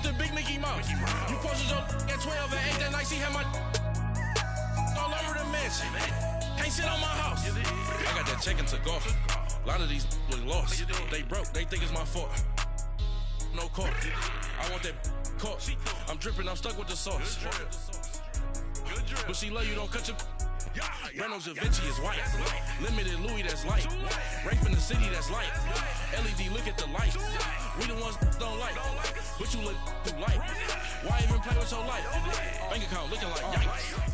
the big Mickey Mouse. You posted your at 12 and 8 that night, she had my all over the mansion. Can't sit on my house. I got that check into golf. A lot of these look lost. They broke, they think it's my fault. No court. I want that court. I'm dripping, I'm stuck with the sauce. But she love you, don't cut your. Reynolds Da Vinci is white. Limited Louis, that's light. Rape in the city, that's light. LED, look at the lights. We the ones don't like. But you look through light. Why even play with your life? Bank account looking like yikes.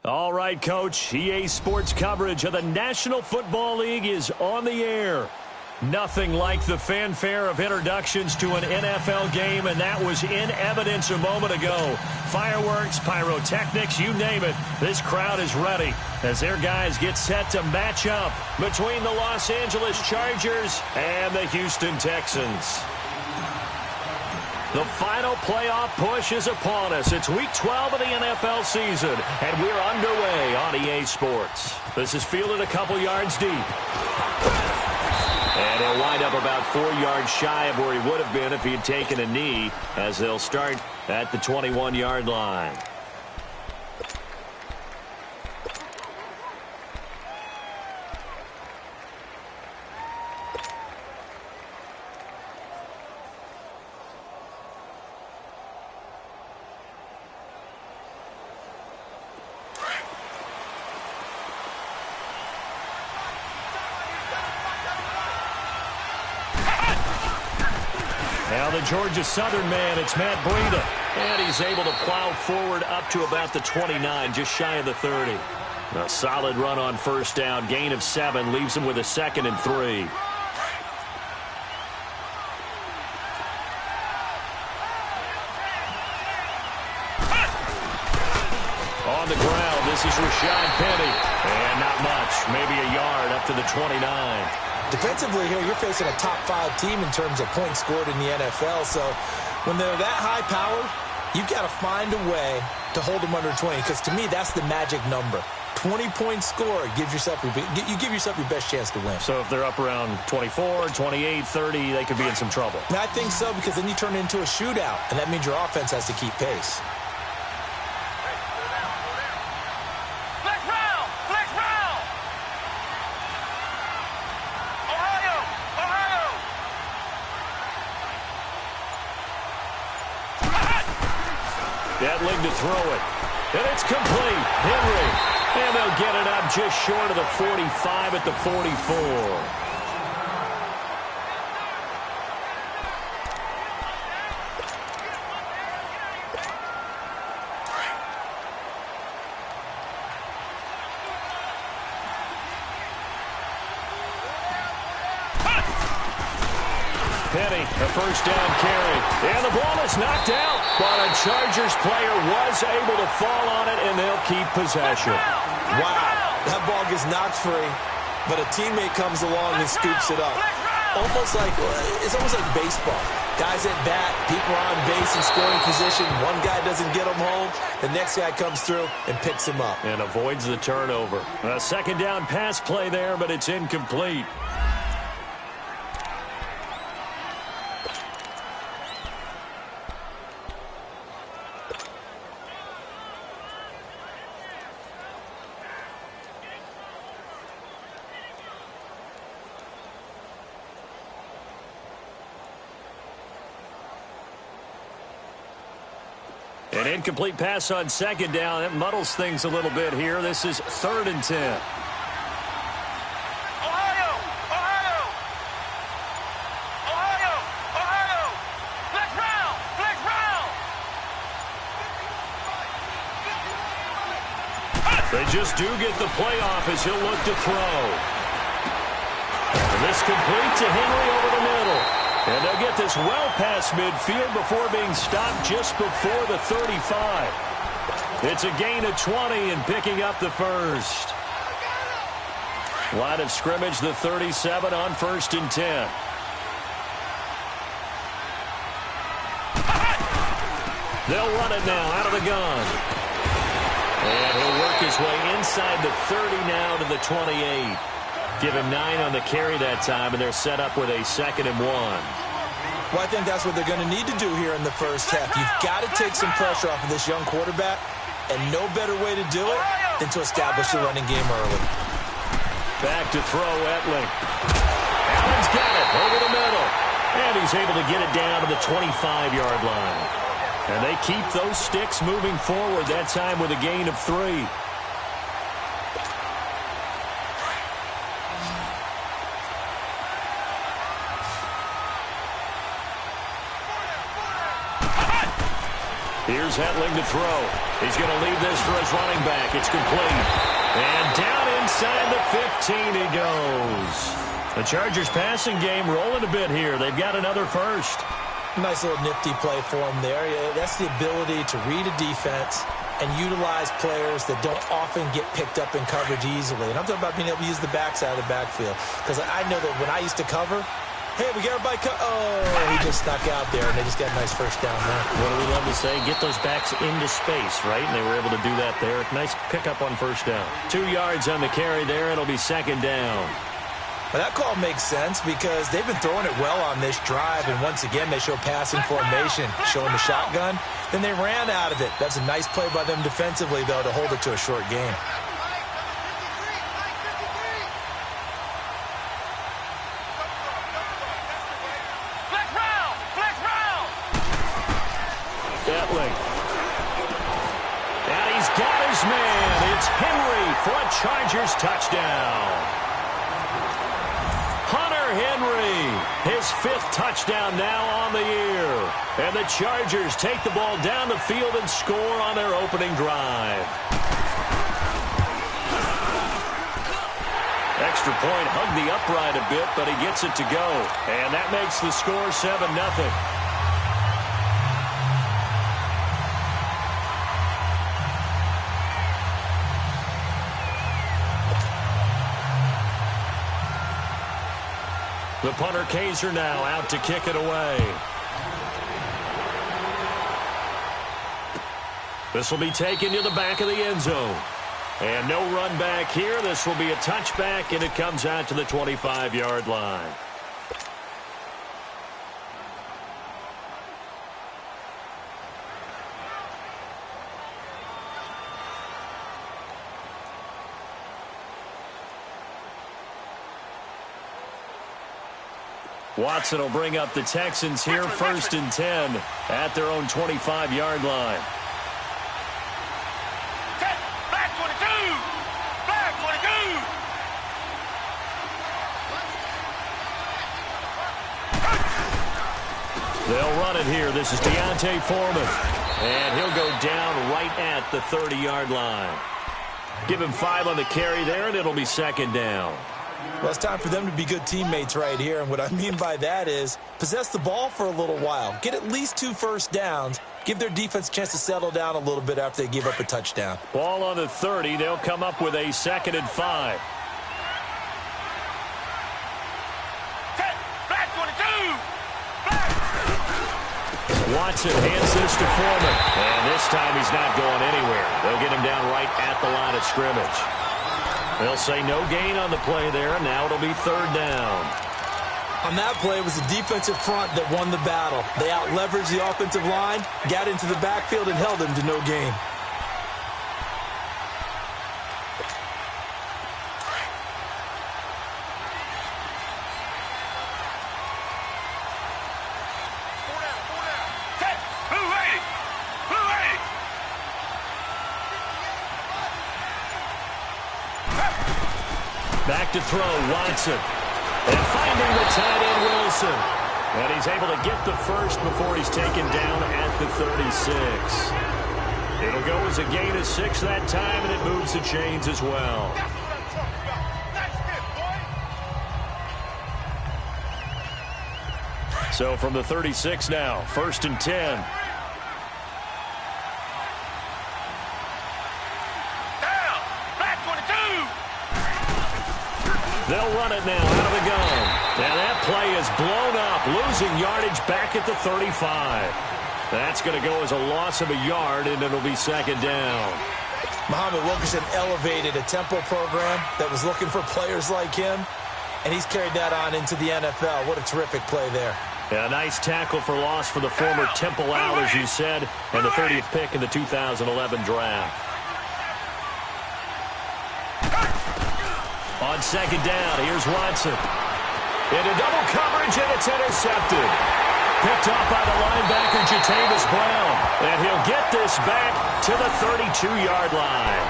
All right, Coach. EA Sports coverage of the National Football League is on the air. Nothing like the fanfare of introductions to an NFL game, and that was in evidence a moment ago. Fireworks, pyrotechnics, you name it. This crowd is ready as their guys get set to match up between the Los Angeles Chargers and the Houston Texans. The final playoff push is upon us. It's Week 12 of the NFL season, and we're underway on EA Sports. This is fielded a couple yards deep. And he'll wind up about 4 yards shy of where he would have been if he had taken a knee, as they'll start at the 21-yard line. Now the Georgia Southern man, it's Matt Breida. And he's able to plow forward up to about the 29, just shy of the 30. A solid run on first down. Gain of 7 leaves him with a 2nd and 3. On the ground, this is Rashad Penny. And not much, maybe a yard up to the 29. Defensively here, you're facing a top-5 team in terms of points scored in the NFL. So when they're that high-powered, you've got to find a way to hold them under 20. Because to me, that's the magic number. 20-point score gives yourself you give yourself your best chance to win. So if they're up around 24, 28, 30, they could be in some trouble. And I think so, because then you turn it into a shootout, and that means your offense has to keep pace. Deadling to throw it. And it's complete. Henry. And they'll get it up just short of the 45 at the 44. Penny, a first down carry. And the ball is knocked out. But a Chargers player was able to fall on it, and they'll keep possession. Wow. That ball gets knocked free, but a teammate comes along and scoops it up. It's almost like baseball. Guys at bat, people are on base in scoring position. One guy doesn't get him home. The next guy comes through and picks him up. And avoids the turnover. A second down pass play there, but it's incomplete. An incomplete pass on second down. It muddles things a little bit here. This is 3rd and 10. Ohio! Flex round! They just do get the playoff as he'll look to throw. And this complete to Henry over the middle. And they'll get this well past midfield before being stopped just before the 35. It's a gain of 20 and picking up the first. Line of scrimmage, the 37 on 1st and 10. They'll run it now out of the gun. And he'll work his way inside the 30 now to the 28. Give him 9 on the carry that time, and they're set up with a 2nd and 1. Well, I think that's what they're going to need to do here in the first half. You've got to take some pressure off of this young quarterback, and no better way to do it than to establish the running game early. Back to throw, Etling. Allen's got it over the middle. And he's able to get it down to the 25-yard line. And they keep those sticks moving forward, that time with a gain of 3. Here's Etling to throw. He's going to leave this for his running back. It's complete. And down inside the 15 he goes. The Chargers passing game rolling a bit here. They've got another first. Nice little nifty play for him there. That's the ability to read a defense and utilize players that don't often get picked up in coverage easily. And I'm talking about being able to use the backside of the backfield. Because I know that when I used to cover, hey, we got everybody he just snuck out there, and they just got a nice first down there. What do we love to say? Get those backs into space, right? And they were able to do that there. Nice pickup on first down. 2 yards on the carry there. It'll be second down. Well, that call makes sense because they've been throwing it well on this drive, and once again, they show passing formation, showing the shotgun. Then they ran out of it. That's a nice play by them defensively, though, to hold it to a short game. Etling. And he's got his man. It's Henry for a Chargers touchdown. Henry, his 5th touchdown now on the year. And the Chargers take the ball down the field and score on their opening drive. Extra point hugged the upright a bit, but he gets it to go. And that makes the score 7-0. The punter Kaiser now out to kick it away. This will be taken to the back of the end zone. And no run back here. This will be a touchback, and it comes out to the 25-yard line. Watson will bring up the Texans here, 1st and 10 at their own 25-yard line. Back 22! Back 22! They'll run it here. This is Deontay Foreman. And he'll go down right at the 30-yard line. Give him 5 on the carry there, and it'll be second down. Well, it's time for them to be good teammates right here. And what I mean by that is possess the ball for a little while. Get at least 2 first downs. Give their defense a chance to settle down a little bit after they give up a touchdown. Ball on the 30. They'll come up with a 2nd and 5. Back 22! Watson hands this to Foreman. And this time he's not going anywhere. They'll get him down right at the line of scrimmage. They'll say no gain on the play there. Now it'll be 3rd down. On that play, it was the defensive front that won the battle. They out-leveraged the offensive line, got into the backfield, and held them to no gain. Back to throw, Watson. And finding the tight end, Wilson. And he's able to get the first before he's taken down at the 36. It'll go as a gain of 6 that time, and it moves the chains as well. So from the 36 now, 1st and 10. They'll run it now out of the gun. Now that play is blown up, losing yardage back at the 35. That's going to go as a loss of a yard, and it'll be 2nd down. Muhammad Wilkerson elevated a tempo program that was looking for players like him, and he's carried that on into the NFL. What a terrific play there. A nice tackle for loss for the former Temple Owl, as you said, and the 30th pick in the 2011 draft. On second down, here's Watson. Into double coverage, and it's intercepted. Picked up by the linebacker, Jatavis Brown. And he'll get this back to the 32-yard line.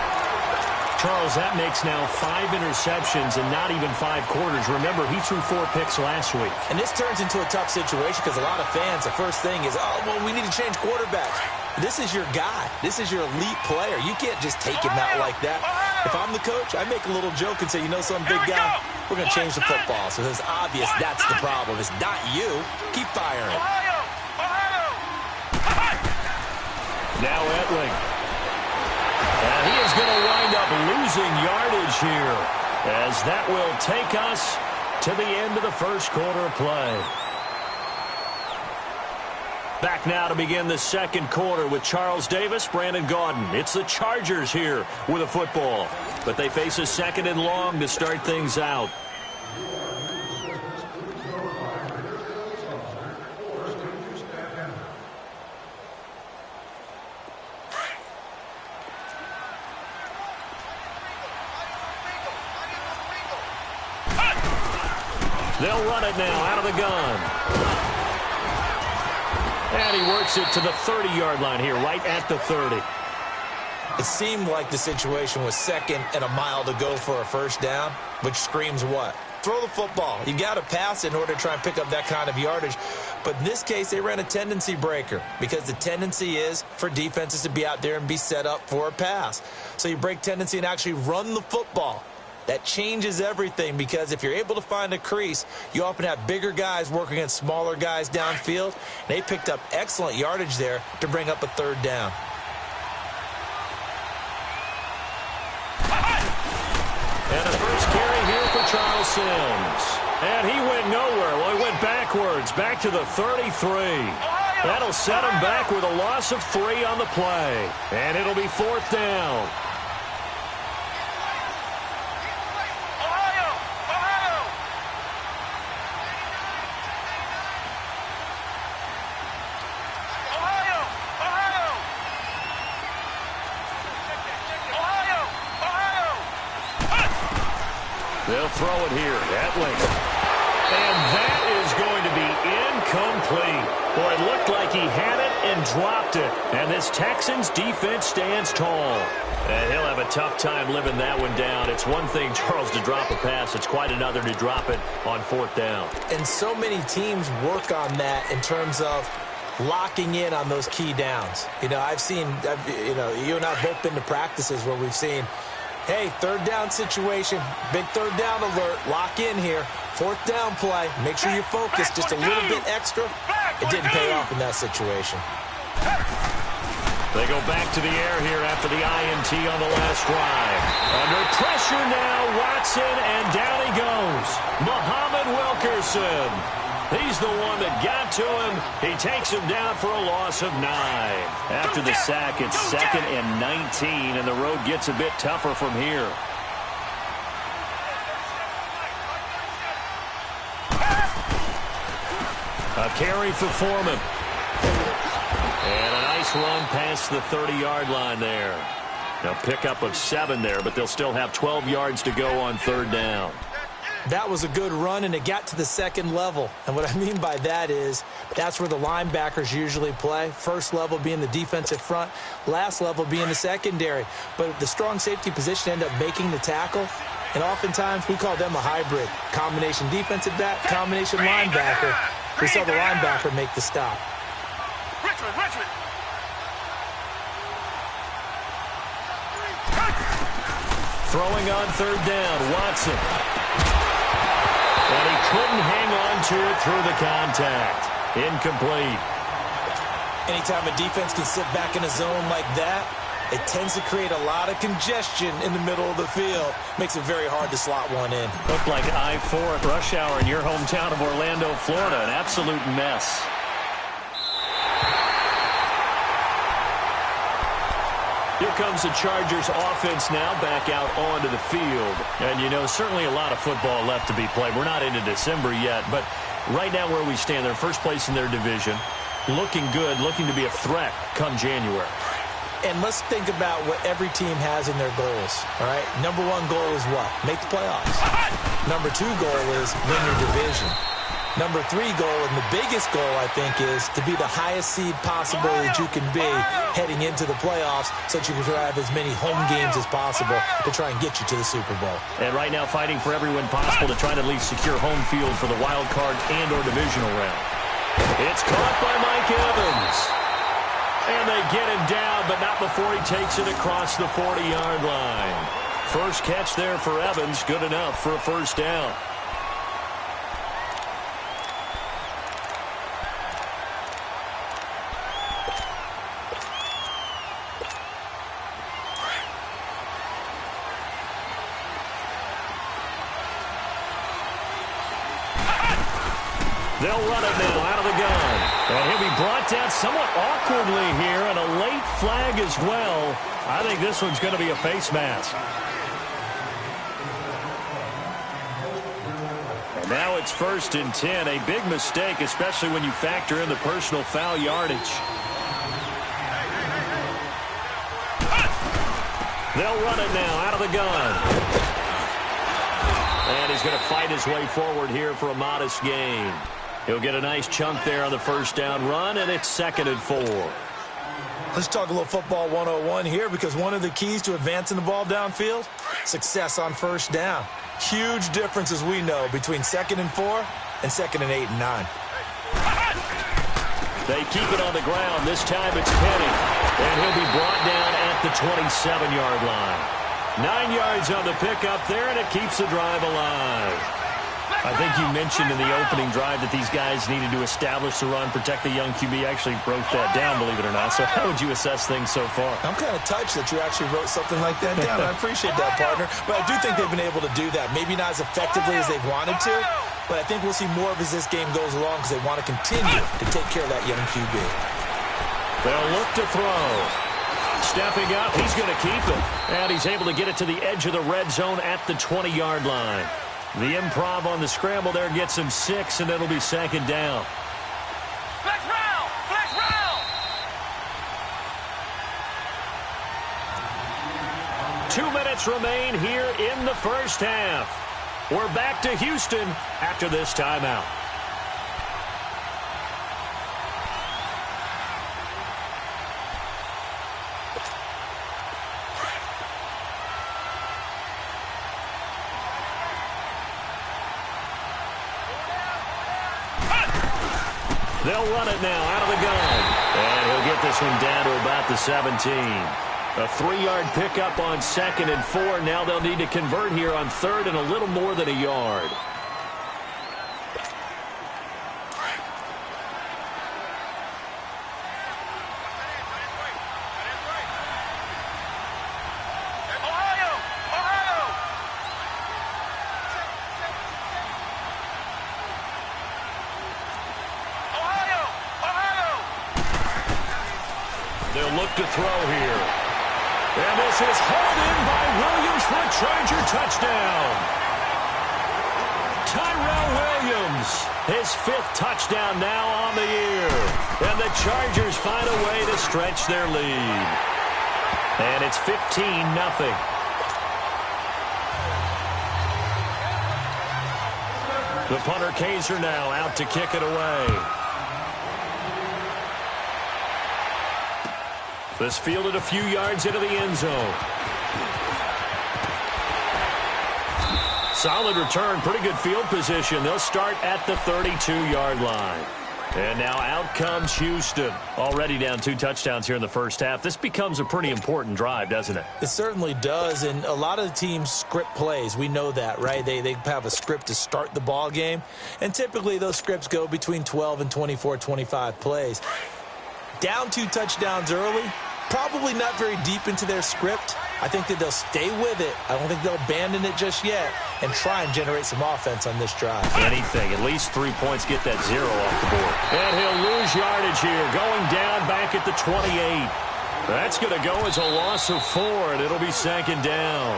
Charles, that makes now 5 interceptions and not even 5 quarters. Remember, he threw 4 picks last week. And this turns into a tough situation because a lot of fans, the first thing is, oh, well, we need to change quarterbacks. This is your guy. This is your elite player. You can't just take him out like that. If I'm the coach, I make a little joke and say, you know some big guy, we're going to change the football. So it's obvious that's the problem. It's not you. Keep firing. Now Etling. And he is going to wind up losing yardage here, as that will take us to the end of the first quarter of play. Back now to begin the second quarter with Charles Davis, Brandon Gaudin. It's the Chargers here with a football, but they face a second and long to start things out. They'll run it now out of the gun. And he works it to the 30-yard line here, right at the 30. It seemed like the situation was second and a mile to go for a first down, which screams what? Throw the football. You got to pass in order to try and pick up that kind of yardage. But in this case, they ran a tendency breaker because the tendency is for defenses to be out there and be set up for a pass. So you break tendency and actually run the football. That changes everything because if you're able to find a crease, you often have bigger guys working against smaller guys downfield. They picked up excellent yardage there to bring up a third down. And a first carry here for Charles Sims. And he went nowhere. Well, he went backwards, back to the 33. That'll set him back with a loss of 3 on the play. And it'll be fourth down. They'll throw it here. Etling. And that is going to be incomplete. Boy, it looked like he had it and dropped it. And this Texans defense stands tall. And he'll have a tough time living that one down. It's one thing, Charles, to drop a pass. It's quite another to drop it on fourth down. And so many teams work on that in terms of locking in on those key downs. You know, you and I have both been to practices where we've seen, hey, third down situation, big third down alert, lock in here, fourth down play, make sure you focus just a little bit extra. It didn't pay off in that situation. They go back to the air here after the INT on the last drive. Under pressure now, Watson, and down he goes. Muhammad Wilkerson. He's the one that got to him. He takes him down for a loss of 9. After the sack, it's 2nd and 19, and the road gets a bit tougher from here. A carry for Foreman. And a nice run past the 30-yard line there. Now pickup of 7 there, but they'll still have 12 yards to go on third down. That was a good run, and it got to the second level. And what I mean by that is that's where the linebackers usually play. First level being the defensive front, last level being the secondary. But the strong safety position ended up making the tackle, and oftentimes we call them a hybrid. Combination defensive back, combination linebacker. We saw the linebacker make the stop. Richmond. Throwing on third down, Watson. And he couldn't hang on to it through the contact. Incomplete. Anytime a defense can sit back in a zone like that, it tends to create a lot of congestion in the middle of the field. Makes it very hard to slot one in. Looked like I-4 at rush hour in your hometown of Orlando, Florida. An absolute mess. Here comes the Chargers offense now back out onto the field. And, you know, certainly a lot of football left to be played. We're not into December yet, but right now where we stand, they're first place in their division, looking good, looking to be a threat come January. And let's think about what every team has in their goals, all right? Number one goal is what? Make the playoffs. Number two goal is win your division. Number three goal, and the biggest goal, I think, is to be the highest seed possible that you can be heading into the playoffs so that you can have as many home games as possible to try and get you to the Super Bowl. And right now fighting for every win possible to try to at least secure home field for the wild card and or divisional round. It's caught by Mike Evans. And they get him down, but not before he takes it across the 40-yard line. First catch there for Evans, good enough for a first down. They'll run it now out of the gun. And he'll be brought down somewhat awkwardly here, and a late flag as well. I think this one's going to be a face mask. And now it's 1st and 10. A big mistake, especially when you factor in the personal foul yardage. They'll run it now out of the gun. And he's going to fight his way forward here for a modest gain. He'll get a nice chunk there on the first down run, and it's 2nd and 4. Let's talk a little football 101 here, because one of the keys to advancing the ball downfield, success on first down. Huge difference, as we know, between 2nd and 4 and 2nd and 8 and 9. They keep it on the ground. This time it's Penny, and he'll be brought down at the 27-yard line. 9 yards on the pickup there, and it keeps the drive alive. I think you mentioned in the opening drive that these guys needed to establish the run, protect the young QB. Actually broke that down, believe it or not. So how would you assess things so far? I'm kind of touched that you actually wrote something like that down. I appreciate that, partner. But I do think they've been able to do that. Maybe not as effectively as they've wanted to, but I think we'll see more of as this game goes along, because they want to continue to take care of that young QB. They'll look to throw. Stepping up, he's going to keep it. And he's able to get it to the edge of the red zone at the 20-yard line. The improv on the scramble there gets him 6, and it'll be 2nd down. Flex round! Flex round! 2 minutes remain here in the first half. We're back to Houston after this timeout. They'll run it now out of the gun. And he'll get this one down to about the 17. A 3-yard pickup on 2nd and 4. Now they'll need to convert here on 3rd and a little more than a yard. They'll look to throw here. And this is hauled in by Williams for a Charger touchdown. Tyrell Williams, his 5th touchdown now on the year. And the Chargers find a way to stretch their lead. And it's 15-0. The punter Kaiser now out to kick it away. This fielded a few yards into the end zone. Solid return, pretty good field position. They'll start at the 32-yard line. And now out comes Houston. Already down 2 touchdowns here in the first half. This becomes a pretty important drive, doesn't it? It certainly does, and a lot of the teams script plays. We know that, right? They have a script to start the ball game, and typically those scripts go between 12 and 24, 25 plays. Down 2 touchdowns early, probably not very deep into their script. I think that they'll stay with it. I don't think they'll abandon it just yet and try and generate some offense on this drive. Anything. At least 3 points, get that 0 off the board. And he'll lose yardage here, going down back at the 28. That's going to go as a loss of 4, and it'll be 2nd down.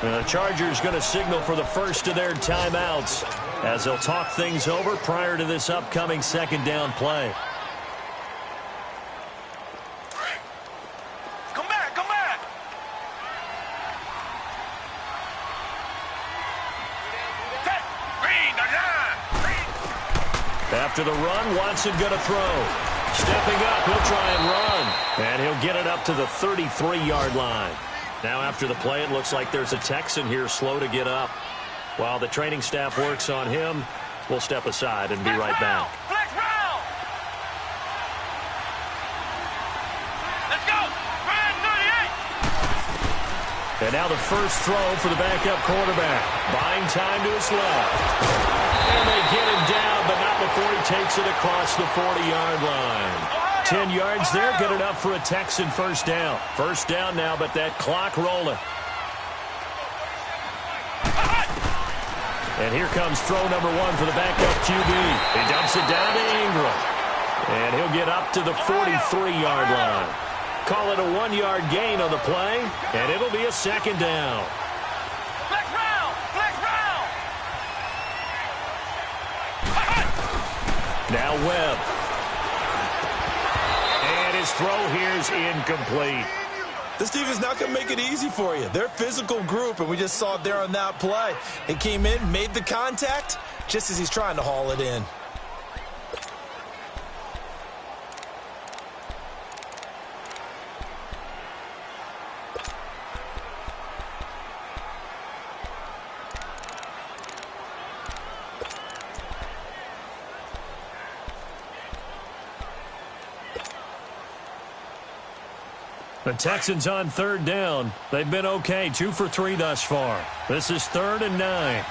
And the Chargers going to signal for the first of their timeouts as they'll talk things over prior to this upcoming second down play. Come back, come back. Green, the line. After the run, Watson going to throw. Stepping up, he'll try and run. And he'll get it up to the 33-yard line. Now after the play, it looks like there's a Texan here slow to get up. While the training staff works on him, we'll step aside and be right back. Flex round. Let's go. Ryan 38. And now the first throw for the backup quarterback. Buying time to his left. And they get him down, but not before he takes it across the 40-yard line. 10 yards there, good enough for a Texan first down. First down now, but that clock rolling. And here comes throw number one for the backup QB. He dumps it down to Ingram. And he'll get up to the 43-yard line. Call it a 1-yard gain on the play, and it'll be a second down. Flex round. Flex round. Now Webb. And his throw here's incomplete. This defense is not going to make it easy for you. They're a physical group, and we just saw it there on that play. It came in, made the contact, just as he's trying to haul it in. The Texans on third down. They've been okay, 2 for 3 thus far. This is 3rd and 9.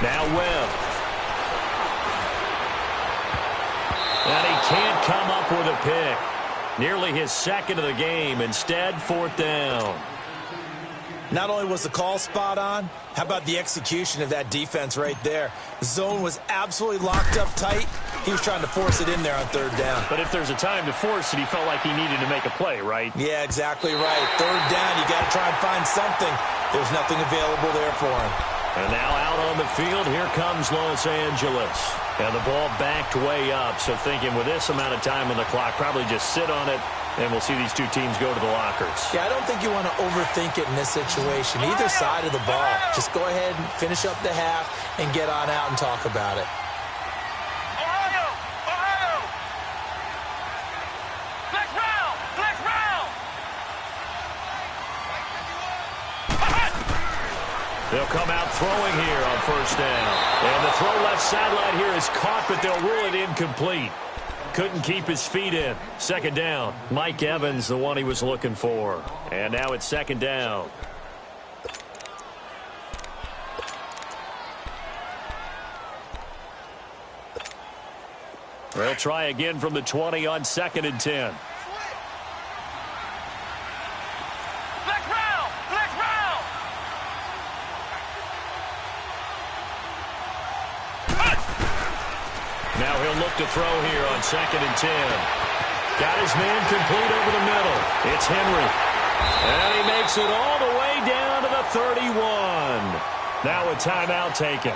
Now Webb. And he can't come up with a pick. Nearly his second of the game. Instead, 4th down. Not only was the call spot on, how about the execution of that defense right there? The zone was absolutely locked up tight. He was trying to force it in there on 3rd down. But if there's a time to force it, he felt like he needed to make a play, right? Yeah, exactly right. 3rd down, you got to try and find something. There's nothing available there for him. And now out on the field, here comes Los Angeles. And the ball backed way up, so thinking with this amount of time on the clock, probably just sit on it, and we'll see these two teams go to the lockers. Yeah, I don't think you want to overthink it in this situation. Either side of the ball. Just go ahead and finish up the half and get on out and talk about it. Ohio! Ohio! Flex round! Flex round! They'll come out throwing here on 1st down. And the throw left sideline here is caught, but they'll rule it incomplete. Couldn't keep his feet in. 2nd down. Mike Evans, the one he was looking for. And now it's 2nd down. They'll try again from the 20 on 2nd and 10. Flex round! Flex round! Now he'll look to throw here on 2nd and 10. Got his man complete over the middle. It's Henry. And he makes it all the way down to the 31. Now a timeout taken.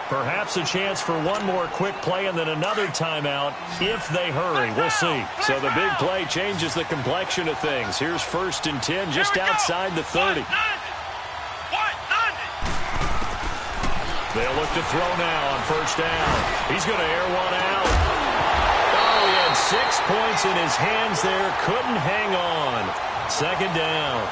Perhaps a chance for one more quick play and then another timeout if they hurry. We'll see. So the big play changes the complexion of things. Here's 1st and 10 just outside the 30. They'll look to throw now on 1st down. He's going to air one out. Oh, he had 6 points in his hands there. Couldn't hang on. 2nd down.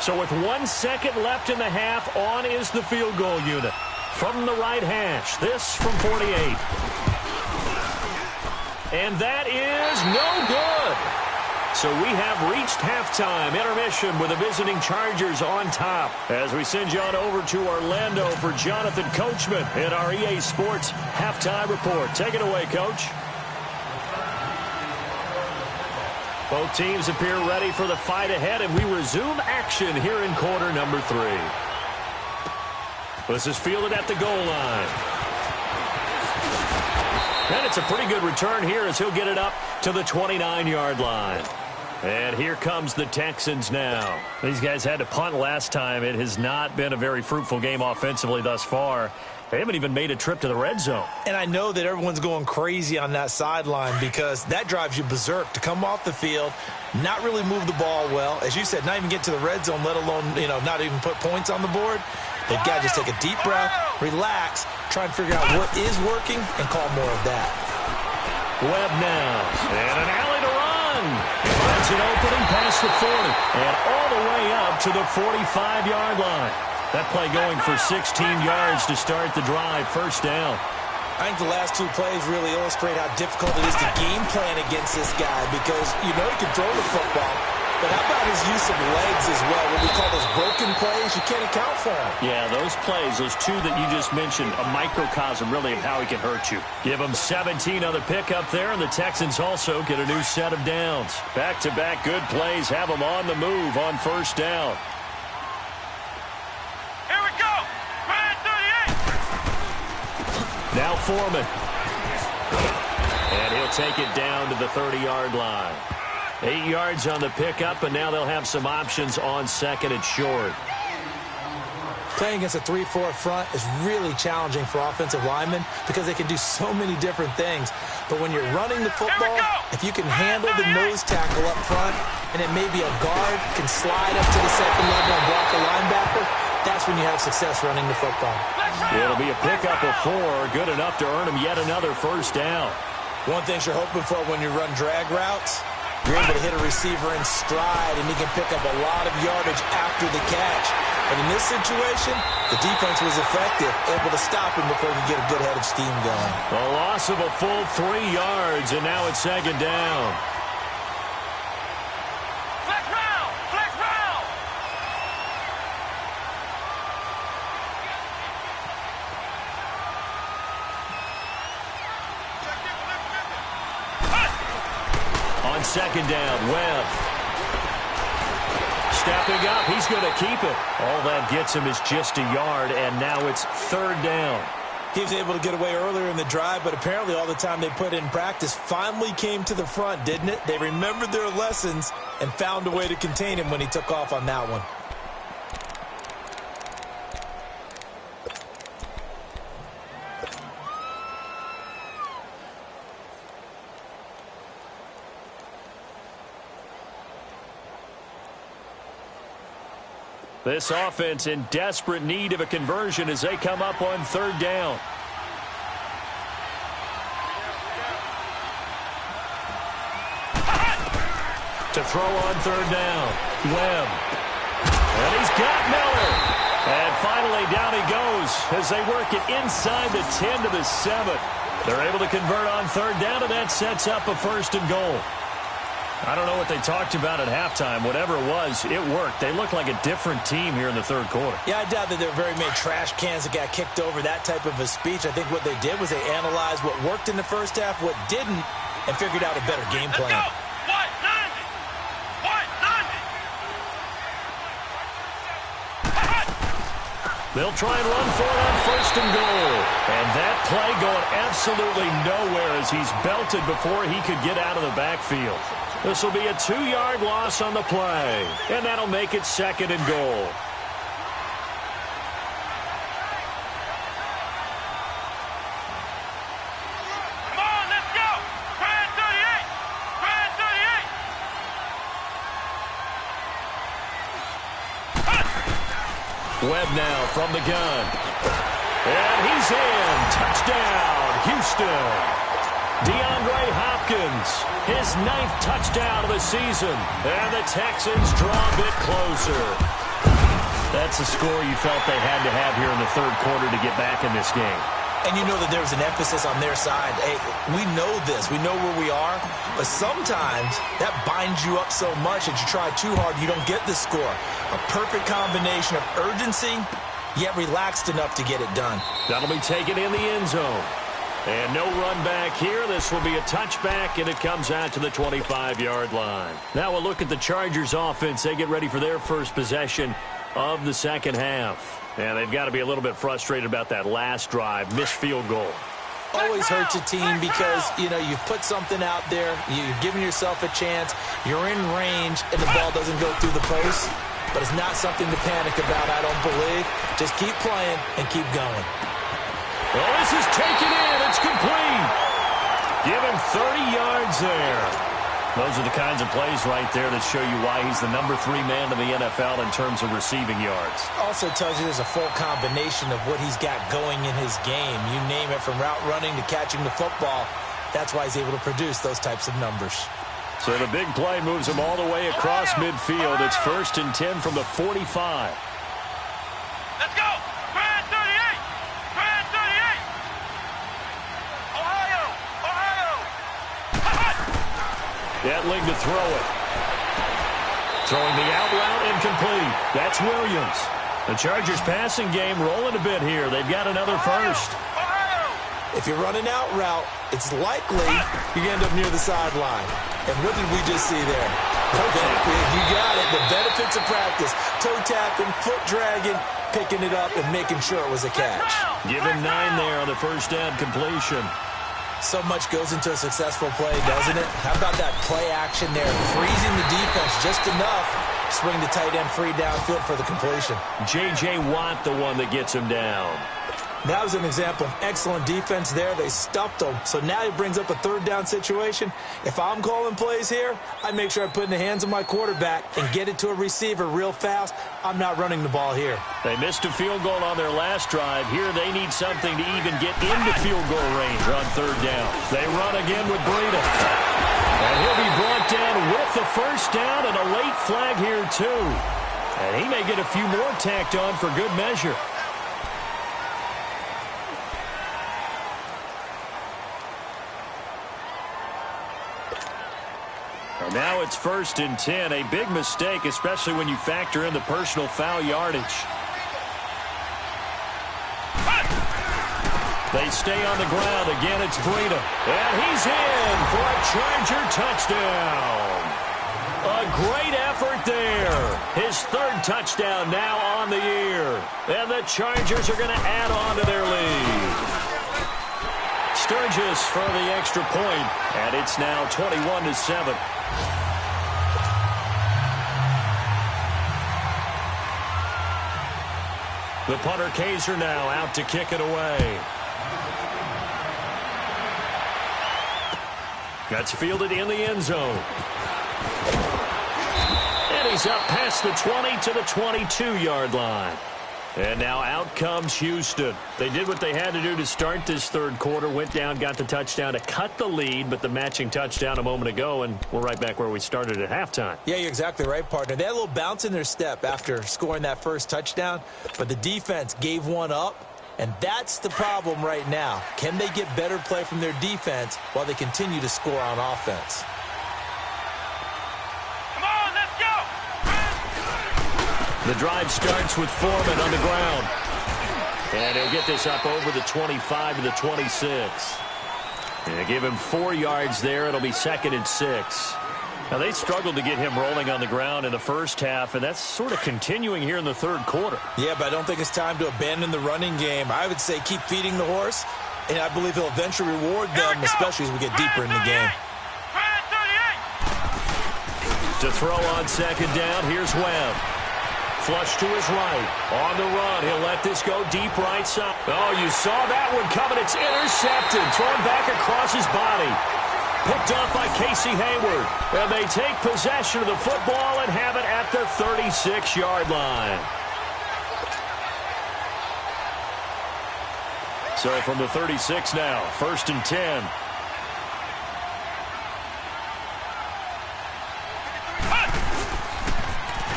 So with 1 second left in the half, on is the field goal unit. From the right hash, this from 48. And that is no good. So we have reached halftime. Intermission with the visiting Chargers on top. As we send you on over to Orlando for Jonathan Coachman in our EA Sports Halftime Report. Take it away, Coach. Both teams appear ready for the fight ahead, and we resume action here in quarter number 3. This is fielded at the goal line. And it's a pretty good return here as he'll get it up to the 29-yard line. And here comes the Texans now. These guys had to punt last time. It has not been a very fruitful game offensively thus far. They haven't even made a trip to the red zone. And I know that everyone's going crazy on that sideline because that drives you berserk to come off the field, not really move the ball well. As you said, not even get to the red zone, let alone, not even put points on the board. They've got to just take a deep breath, relax, try and figure out what is working, and call more of that. Webb now, and an alley to run. That's an opening past the 40, and all the way up to the 45-yard line. That play going for 16 yards to start the drive, first down. I think the last two plays really illustrate how difficult it is to game plan against this guy because you know he can throw the football, but how about his use of legs as well? What we call those broken plays, you can't account for them. Yeah, those plays, those two that you just mentioned, a microcosm really of how he can hurt you. Give him 17 on the pickup there, and the Texans also get a new set of downs. Back-to-back good plays have them on the move on first down. Now Foreman. And he'll take it down to the 30-yard line. 8 yards on the pickup, and now they'll have some options on second and short. Playing against a 3-4 front is really challenging for offensive linemen because they can do so many different things. But when you're running the football, if you can handle the nose tackle up front, and it may be a guard can slide up to the second level and block a linebacker, that's when you have success running the football. It'll be a pickup of 4, good enough to earn him yet another first down. One thing you're hoping for when you run drag routes, you're able to hit a receiver in stride, and he can pick up a lot of yardage after the catch. But in this situation, the defense was effective, able to stop him before he could get a good head of steam going. A loss of a full 3 yards, and now it's second down. Second down, Webb. Stepping up, he's going to keep it. All that gets him is just a yard, and now it's third down. He was able to get away earlier in the drive, but apparently all the time they put in practice finally came to the front, didn't it? They remembered their lessons and found a way to contain him when he took off on that one. This offense in desperate need of a conversion as they come up on third down. To throw on third down, Webb. And he's got Miller. And finally down he goes as they work it inside the 10 to the 7. They're able to convert on third down, and that sets up a first and goal. I don't know what they talked about at halftime. Whatever it was, it worked. They looked like a different team here in the third quarter. Yeah, I doubt that there were very many trash cans that got kicked over, that type of a speech. I think what they did was they analyzed what worked in the first half, what didn't, and figured out a better game plan. They'll try and run for it on first and goal. And that play going absolutely nowhere as he's belted before he could get out of the backfield. This will be a 2-yard loss on the play. And that'll make it second and goal. Come on, let's go. Brand 38. Brand 38. Webb now from the gun. And he's in. Touchdown, Houston. DeAndre Hopkins, his 9th touchdown of the season. And the Texans draw a bit closer. That's a score you felt they had to have here in the third quarter to get back in this game. And you know that there was an emphasis on their side. Hey, we know this. We know where we are. But sometimes that binds you up so much that you try too hard, you don't get the score. A perfect combination of urgency, yet relaxed enough to get it done. That'll be taken in the end zone. And no run back here. This will be a touchback, and it comes out to the 25-yard line. Now we'll look at the Chargers offense. They get ready for their first possession of the second half. And they've got to be a little bit frustrated about that last drive, missed field goal. Always hurts a team because, you've put something out there, you've given yourself a chance, you're in range, and the ball doesn't go through the post. But it's not something to panic about, I don't believe. Just keep playing and keep going. Well, this is taken in. It's complete. Give him 30 yards there. Those are the kinds of plays right there that show you why he's the number 3 man in the NFL in terms of receiving yards. Also tells you there's a full combination of what he's got going in his game. You name it, from route running to catching the football. That's why he's able to produce those types of numbers. So the big play moves him all the way across midfield. It's 1st and 10 from the 45. Let's go! Brad 38! Brad 38! Ohio! Etling to throw it. Throwing the out route, incomplete. That's Williams. The Chargers passing game rolling a bit here. They've got another first. If you're running out route, it's likely you're going to end up near the sideline. And what did we just see there? You got it. The benefits of practice. Toe tapping, foot dragging, picking it up, and making sure it was a catch. Give him 9 there on the first down completion. So much goes into a successful play, doesn't it? How about that play action there? Freezing the defense just enough. Swing the tight end free downfield for the completion. J.J. Watt, the one that gets him down. That was an example of excellent defense there. They stuffed him. So now he brings up a third down situation. If I'm calling plays here, I make sure I put it in the hands of my quarterback and get it to a receiver real fast. I'm not running the ball here. They missed a field goal on their last drive. Here they need something to even get into field goal range on third down. They run again with Breida. And he'll be brought down with the first down and a late flag here too. And he may get a few more tacked on for good measure. And now it's 1st and 10. A big mistake, especially when you factor in the personal foul yardage. They stay on the ground. Again, it's Breida. And he's in for a Charger touchdown. A great effort there. His 3rd touchdown now on the year. And the Chargers are going to add on to their lead. Sturgis for the extra point, and it's now 21-7. The punter Kaiser now out to kick it away. That's fielded in the end zone. And he's up past the 20 to the 22-yard line. And now out comes Houston. They did what they had to do to start this third quarter. Went down, got the touchdown to cut the lead, but the matching touchdown a moment ago, and we're right back where we started at halftime. Yeah, you're exactly right, partner. They had a little bounce in their step after scoring that first touchdown, but the defense gave one up, and that's the problem right now. Can they get better play from their defense while they continue to score on offense? The drive starts with Foreman on the ground. And he'll get this up over the 25 to the 26. And they give him 4 yards there. It'll be 2nd and 6. Now, they struggled to get him rolling on the ground in the first half, and that's sort of continuing here in the third quarter. Yeah, but I don't think it's time to abandon the running game. I would say keep feeding the horse, and I believe he'll eventually reward them, especially as we get deeper in the game. To throw on 2nd down, here's Webb. Flush to his right. On the run. He'll let this go deep right side. Oh, you saw that one coming. It's intercepted. Thrown back across his body. Picked off by Casey Hayward. And they take possession of the football and have it at the 36-yard line. So from the 36 now, 1st and 10.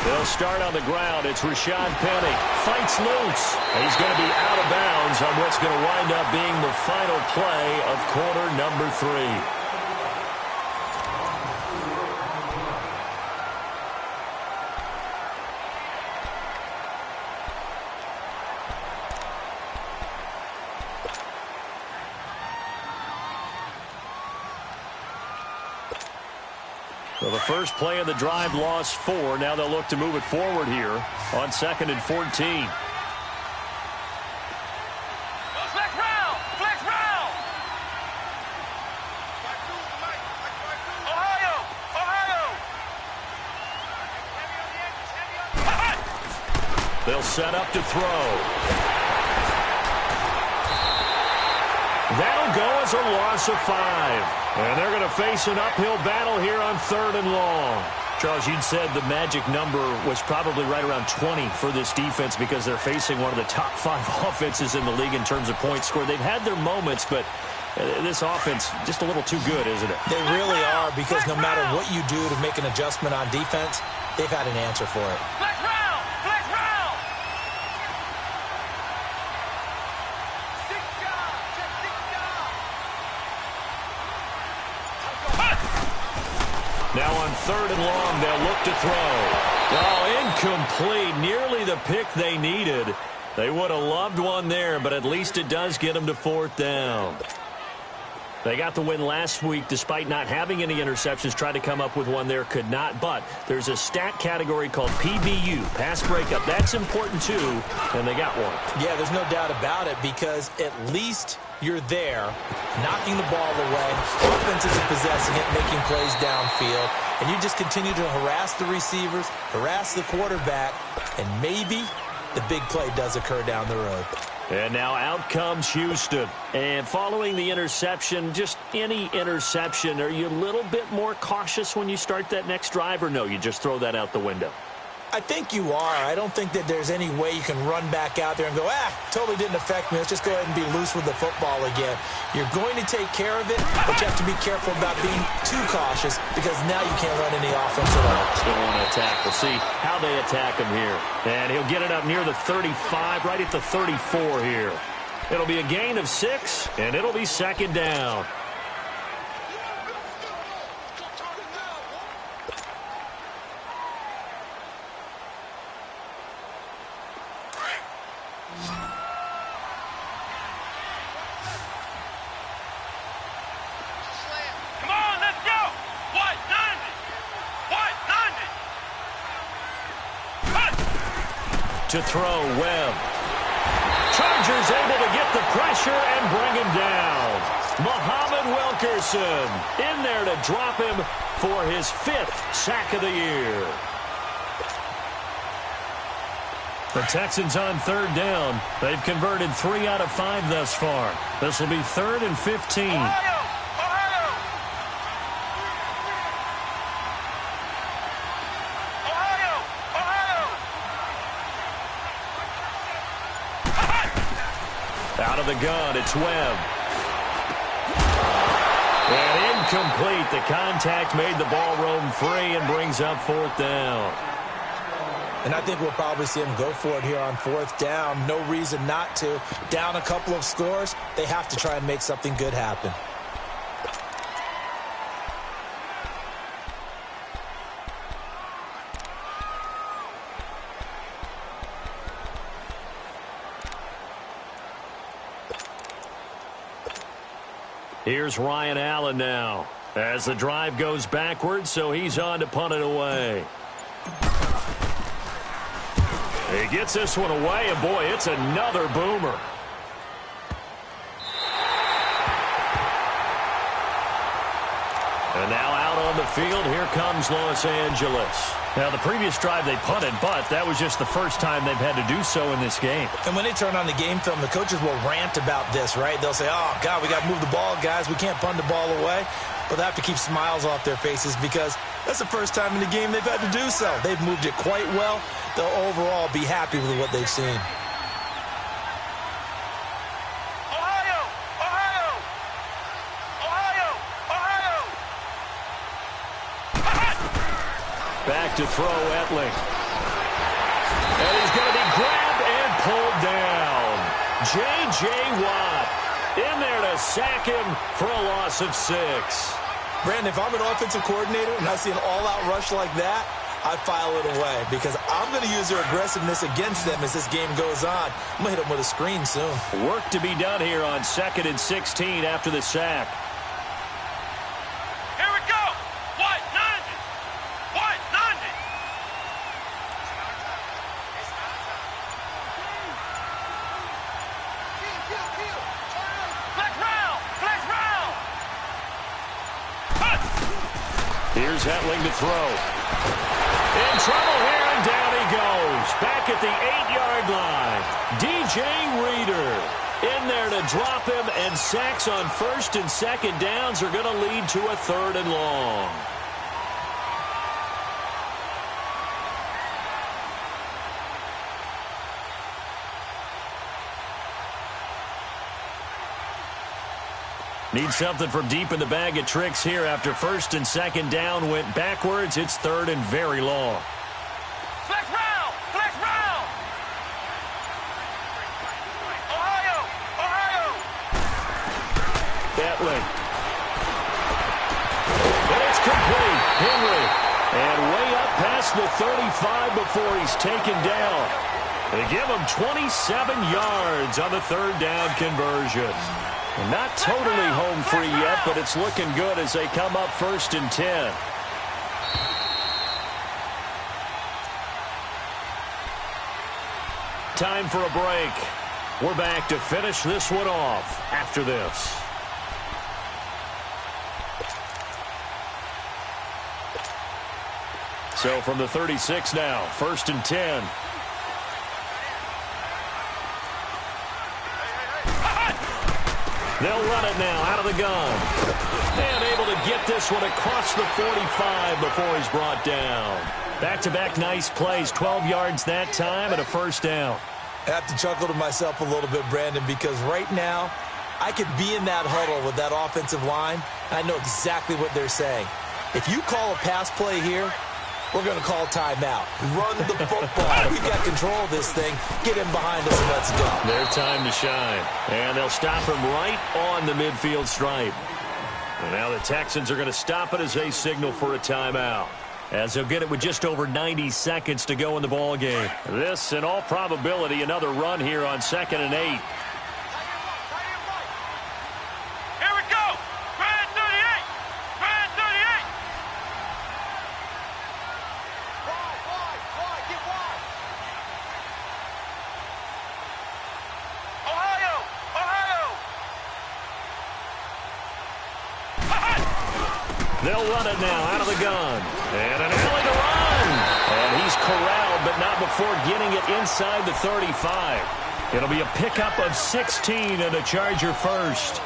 They'll start on the ground. It's Rashad Penny. Fights loose. And he's going to be out of bounds on what's going to wind up being the final play of quarter number 3. So the first play of the drive lost 4. Now they'll look to move it forward here on 2nd and 14. Flex round! Flex round! Ohio! Ohio! They'll set up to throw. That'll go as a loss of 5. And they're going to face an uphill battle here on 3rd and long. Charles, you'd said the magic number was probably right around 20 for this defense because they're facing one of the top 5 offenses in the league in terms of points scored. They've had their moments, but this offense just a little too good, isn't it? They really are, because no matter what you do to make an adjustment on defense, they've had an answer for it. Flex round! Flex round! Now on 3rd and long, they'll look to throw. Oh, incomplete. Nearly the pick they needed. They would have loved one there, but at least it does get them to 4th down. They got the win last week despite not having any interceptions. Tried to come up with one there, could not. But there's a stat category called PBU, pass breakup. That's important too, and they got one. Yeah, there's no doubt about it, because at least you're there, knocking the ball away. Offense isn't possessing it, making plays downfield. And you just continue to harass the receivers, harass the quarterback, and maybe the big play does occur down the road. And now out comes Houston. And following the interception, just any interception, are you a little bit more cautious when you start that next drive, or no, you just throw that out the window? I think you are. I don't think that there's any way you can run back out there and go, totally didn't affect me. Let's just go ahead and be loose with the football again. You're going to take care of it, but you have to be careful about being too cautious, because now you can't run any offense at all. Still want to attack. We'll see how they attack him here. And he'll get it up near the 35, right at the 34 here. It'll be a gain of 6, and it'll be 2nd down. To throw, Webb. Chargers able to get the pressure and bring him down. Muhammad Wilkerson in there to drop him for his 5th sack of the year. The Texans on 3rd down. They've converted 3 out of 5 thus far. This will be 3rd and 15. Out of the gun, it's Webb. And incomplete. The contact made the ball roam free and brings up 4th down. And I think we'll probably see him go for it here on 4th down. No reason not to. Down a couple of scores, they have to try and make something good happen. Here's Ryan Allen now as the drive goes backwards, so he's on to punt it away. He gets this one away, and boy, it's another boomer. And now out on the field, here comes Los Angeles. Now, the previous drive they punted, but that was just the first time they've had to do so in this game. And when they turn on the game film, the coaches will rant about this, right? They'll say, oh, God, we got to move the ball, guys. We can't punt the ball away. But they have to keep smiles off their faces, because that's the first time in the game they've had to do so. They've moved it quite well. They'll overall be happy with what they've seen. Back to throw, Etling. And he's going to be grabbed and pulled down. J.J. Watt in there to sack him for a loss of 6. Brandon, if I'm an offensive coordinator and I see an all-out rush like that, I file it away, because I'm going to use their aggressiveness against them as this game goes on. I'm going to hit them with a screen soon. Work to be done here on 2nd and 16 after the sack. Here we go. What? 90. Here's Hetling to throw. In trouble here, and down he goes. Back at the 8-yard line. DJ Reader in there to drop him, and sacks on first and second downs are going to lead to a 3rd and long. Need something from deep in the bag of tricks here after first and second down went backwards. It's 3rd and very long. Flex round! Flex round! Ohio! Ohio! Hetling. And it's complete. Henry. And way up past the 35 before he's taken down. They give him 27 yards on the 3rd down conversion. Not totally home free yet, but it's looking good as they come up 1st and 10. Time for a break. We're back to finish this one off after this. So from the 36 now, 1st and 10. They'll run it now out of the gun. And able to get this one across the 45 before he's brought down. Back-to-back nice plays, 12 yards that time and a 1st down. I have to chuckle to myself a little bit, Brandon, because right now I could be in that huddle with that offensive line. I know exactly what they're saying. If you call a pass play here, we're going to call timeout. Run the football. We've got control of this thing. Get him behind us and let's go. Their time to shine. And they'll stop him right on the midfield stripe. And now the Texans are going to stop it as they signal for a timeout, as they'll get it with just over 90 seconds to go in the ball game. This, in all probability, another run here on 2nd and 8. They'll run it now out of the gun. And an alley to run. And he's corralled, but not before getting it inside the 35. It'll be a pickup of 16 and a Charger first.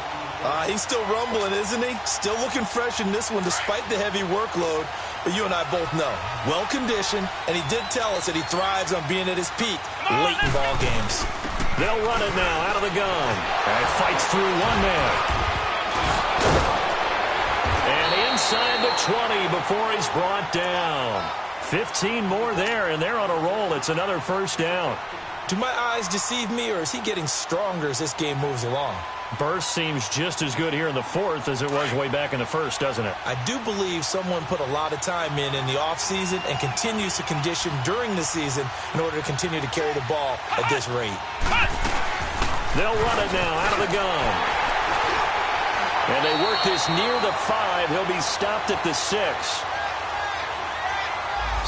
He's still rumbling, isn't he? Still looking fresh in this one despite the heavy workload. But you and I both know, well-conditioned, and he did tell us that he thrives on being at his peak late in ball games. They'll run it now out of the gun. And fights through one man. And inside the 20 before he's brought down. 15 more there, and they're on a roll. It's another 1st down. Do my eyes deceive me, or is he getting stronger as this game moves along? Burst seems just as good here in the 4th as it was way back in the 1st, doesn't it? I do believe someone put a lot of time in the offseason and continues to condition during the season in order to continue to carry the ball at this rate. They'll run it now out of the gun. And they work this near the 5. He'll be stopped at the 6.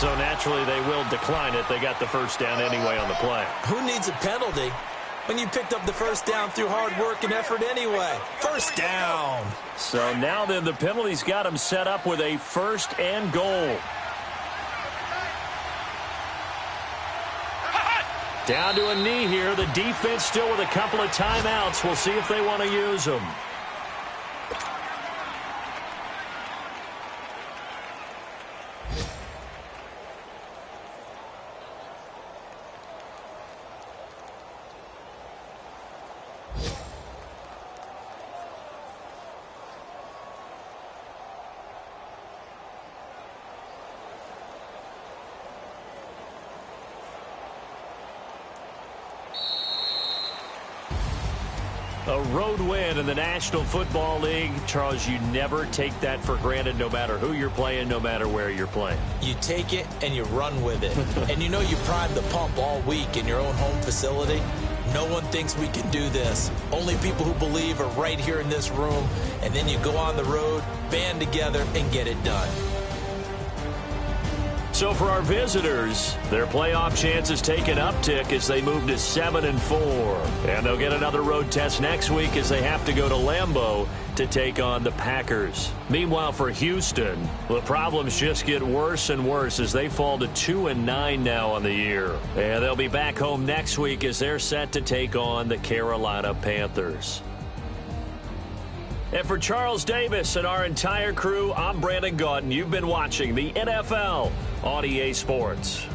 So naturally they will decline it. They got the 1st down anyway on the play. Who needs a penalty when you picked up the 1st down through hard work and effort anyway? 1st down. So now then the penalty's got him set up with a 1st and goal. Down to a knee here. The defense still with a couple of timeouts. We'll see if they want to use them. A road win in the National Football League. Charles, you never take that for granted no matter who you're playing, no matter where you're playing. You take it and you run with it. And you know you primed the pump all week in your own home facility. No one thinks we can do this. Only people who believe are right here in this room. And then you go on the road, band together, and get it done. So for our visitors, their playoff chances take an uptick as they move to 7-4. And they'll get another road test next week as they have to go to Lambeau to take on the Packers. Meanwhile, for Houston, the problems just get worse and worse as they fall to 2-9 now on the year. And they'll be back home next week as they're set to take on the Carolina Panthers. And for Charles Davis and our entire crew, I'm Brandon Gaudin. You've been watching the NFL on EA Sports.